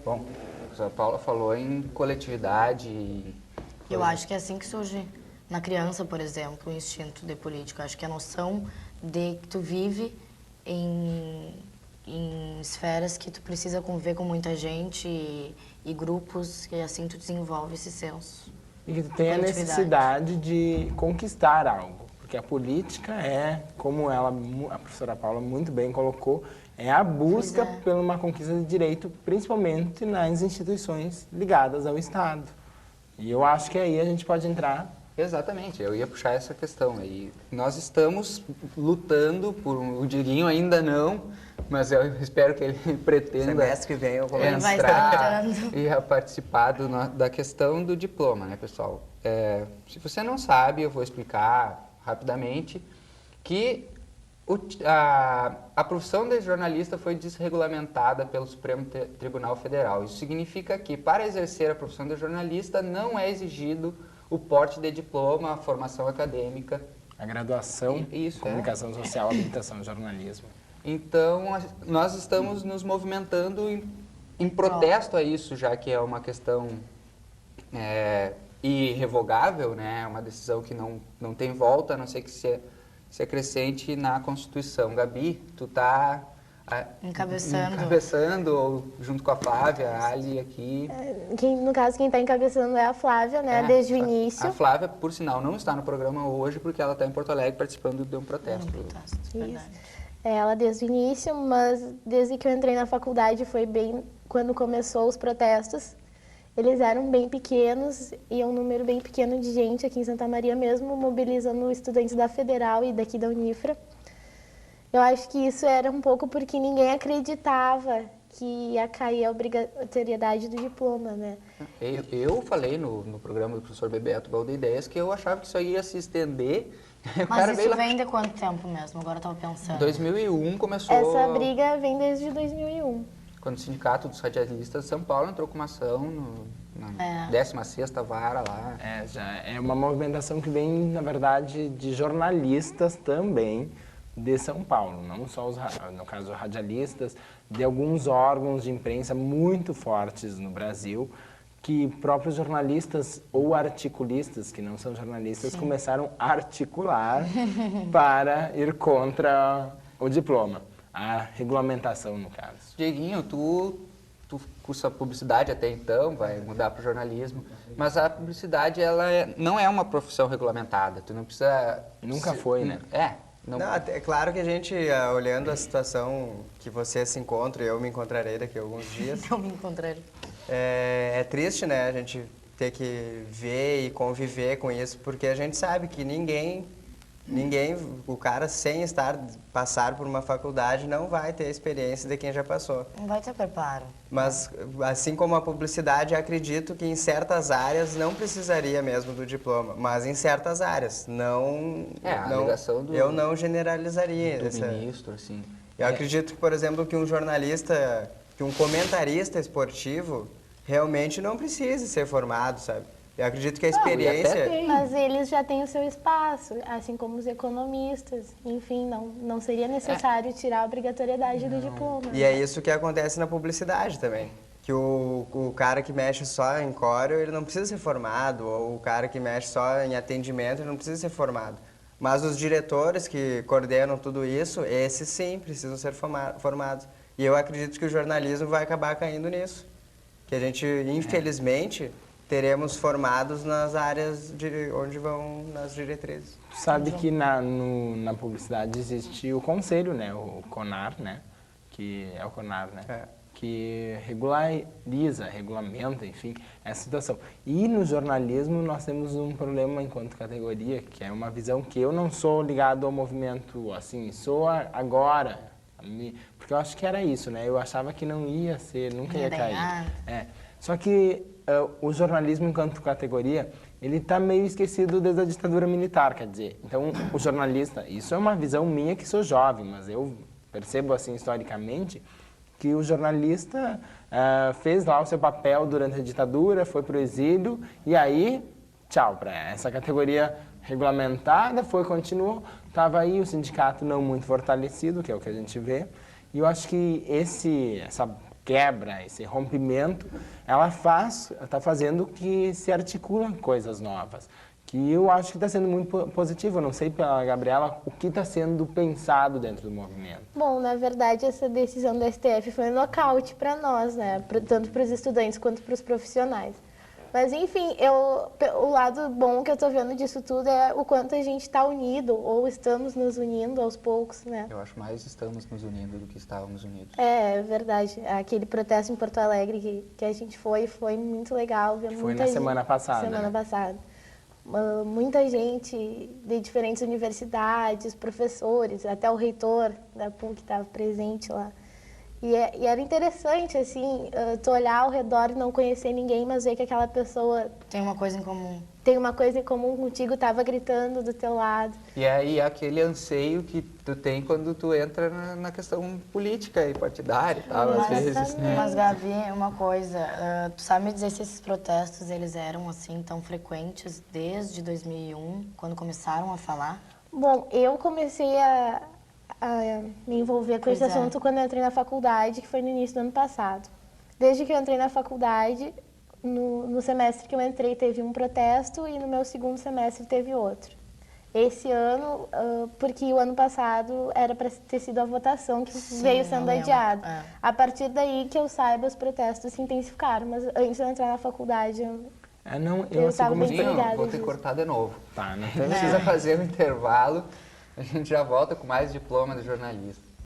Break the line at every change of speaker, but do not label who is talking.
Bom, a Paula falou em coletividade e...
Eu acho que é assim que surge na criança, por exemplo, o instinto de política. Eu acho que a noção de que tu vive em esferas que tu precisa conviver com muita gente e grupos, e assim tu desenvolve esse senso.
E que tu tem a necessidade de conquistar algo. Porque a política é, como a professora Paula muito bem colocou, é a busca por uma conquista de direito, principalmente nas instituições ligadas ao Estado. E eu acho que aí a gente pode entrar...
Exatamente, eu ia puxar essa questão aí. Nós estamos lutando por o Diguinho ainda não, mas eu espero que ele pretenda
semestre que vem eu começo
vai
entrar e a participar da questão do diploma, né, pessoal? Se você não sabe, eu vou explicar rapidamente que a profissão de jornalista foi desregulamentada pelo Supremo Tribunal Federal. Isso significa que, para exercer a profissão de jornalista, não é exigido o porte de diploma, a formação acadêmica.
A graduação, comunicação social, habilitação e jornalismo.
Então, nós estamos nos movimentando em protesto a isso, já que é uma questão irrevogável, né? É uma decisão que não tem volta, a não ser que se acrescente na Constituição. Gabi, tu está encabeçando, ou junto com a Flávia, a Ali aqui.
No caso, quem está encabeçando é a Flávia, né? Desde o início.
A Flávia, por sinal, não está no programa hoje, porque ela está em Porto Alegre participando de um protesto.
Isso. Ela desde o início, mas desde que eu entrei na faculdade foi bem quando começou os protestos. Eles eram bem pequenos e um número bem pequeno de gente aqui em Santa Maria mesmo, mobilizando estudantes da Federal e daqui da Unifra. Eu acho que isso era um pouco porque ninguém acreditava que ia cair a obrigatoriedade do diploma, né?
Eu falei no programa do professor Bebeto Valdeiras que eu achava que isso ia se estender.
Mas isso vem de quanto tempo mesmo? Agora eu estava pensando.
2001 começou...
Essa briga vem desde 2001.
Quando o Sindicato dos Radialistas de São Paulo entrou com uma ação na 16ª vara lá.
Já é uma movimentação que vem, na verdade, de jornalistas também de São Paulo. Não só, no caso, radialistas, de alguns órgãos de imprensa muito fortes no Brasil, que próprios jornalistas ou articulistas, que não são jornalistas, começaram a articular para ir contra o diploma. A regulamentação, no caso.
Dieguinho, tu cursa publicidade até então, vai mudar para o jornalismo, mas a publicidade não é uma profissão regulamentada, tu não precisa...
Nunca foi, né?
Não, é claro que a gente, olhando a situação que você se encontra, e eu me encontrarei daqui a alguns dias...
Eu me encontrarei.
É triste, né, a gente ter que ver e conviver com isso, porque a gente sabe que ninguém, o cara sem passar por uma faculdade não vai ter a experiência de quem já passou.
Não vai ter preparo.
Mas, assim como a publicidade, acredito que em certas áreas não precisaria mesmo do diploma, mas em certas áreas, eu não generalizaria.
Do ministro, assim.
Eu acredito que, por exemplo, que um jornalista, que um comentarista esportivo, realmente não precise ser formado, sabe? Eu acredito que a experiência...
Mas eles já têm o seu espaço, assim como os economistas. Enfim, não seria necessário tirar a obrigatoriedade do diploma.
E é isso que acontece na publicidade também. Que o cara que mexe só em coreo, ele não precisa ser formado. Ou o cara que mexe só em atendimento, ele não precisa ser formado. Mas os diretores que coordenam tudo isso, esses sim precisam ser formados. E eu acredito que o jornalismo vai acabar caindo nisso. Que a gente, infelizmente... teremos formados nas áreas onde vão nas diretrizes.
Sabe que na publicidade existe o conselho, né? O CONAR, né? Que é o CONAR, né? Que regulamenta, enfim, essa situação. E no jornalismo nós temos um problema enquanto categoria, que é uma visão que eu não sou ligado ao movimento, assim, sou agora, porque eu acho que era isso, né? Eu achava que não ia ser, nunca ia cair. Só que o jornalismo enquanto categoria, ele está meio esquecido desde a ditadura militar, quer dizer. Então, o jornalista, isso é uma visão minha que sou jovem, mas eu percebo assim historicamente que o jornalista fez lá o seu papel durante a ditadura, foi para o exílio e aí, tchau, para essa categoria regulamentada, continuou, estava aí o sindicato não muito fortalecido, que é o que a gente vê, e eu acho que essa quebra, esse rompimento, ela está fazendo que se articulam coisas novas. Que eu acho que está sendo muito positivo. Eu não sei pela Gabriela o que está sendo pensado dentro do movimento.
Bom, na verdade, essa decisão do STF foi um nocaute para nós, né? Tanto para os estudantes quanto para os profissionais. Mas, enfim, o lado bom que eu estou vendo disso tudo é o quanto a gente está unido, ou estamos nos unindo aos poucos, né?
Eu acho mais estamos nos unindo do que estávamos unidos.
É verdade. Aquele protesto em Porto Alegre que a gente foi muito legal. Ver
Foi na semana passada.
Semana
né?
passada. Muita gente de diferentes universidades, professores, até o reitor da PUC estava presente lá. E era interessante, assim, tu olhar ao redor e não conhecer ninguém, mas ver que aquela pessoa
Tem uma coisa em comum.
tem uma coisa em comum contigo, estava gritando do teu lado.
E aí aquele anseio que tu tem quando tu entra na questão política e partidária e tal, às vezes, né?
Mas, Gabi, uma coisa, tu sabe me dizer se esses protestos, eles eram, assim, tão frequentes desde 2001, quando começaram a falar?
Bom, eu comecei a me envolver com esse
Pois é.
assunto quando eu entrei na faculdade, que foi no início do ano passado. Desde que eu entrei na faculdade, no semestre que eu entrei teve um protesto e no meu segundo semestre teve outro. Esse ano, porque o ano passado era para ter sido a votação que veio
eu
sendo
lembro.
adiada.
É.
A partir daí que eu saiba, os protestos se intensificaram, mas antes de eu entrar na faculdade,
Não,
Eu
assim
tava
como
bem
tu-
ligada
Vou ter que
disso.
cortar de novo.
Tá, não
Precisa fazer um intervalo. A gente já volta com mais diploma do jornalista.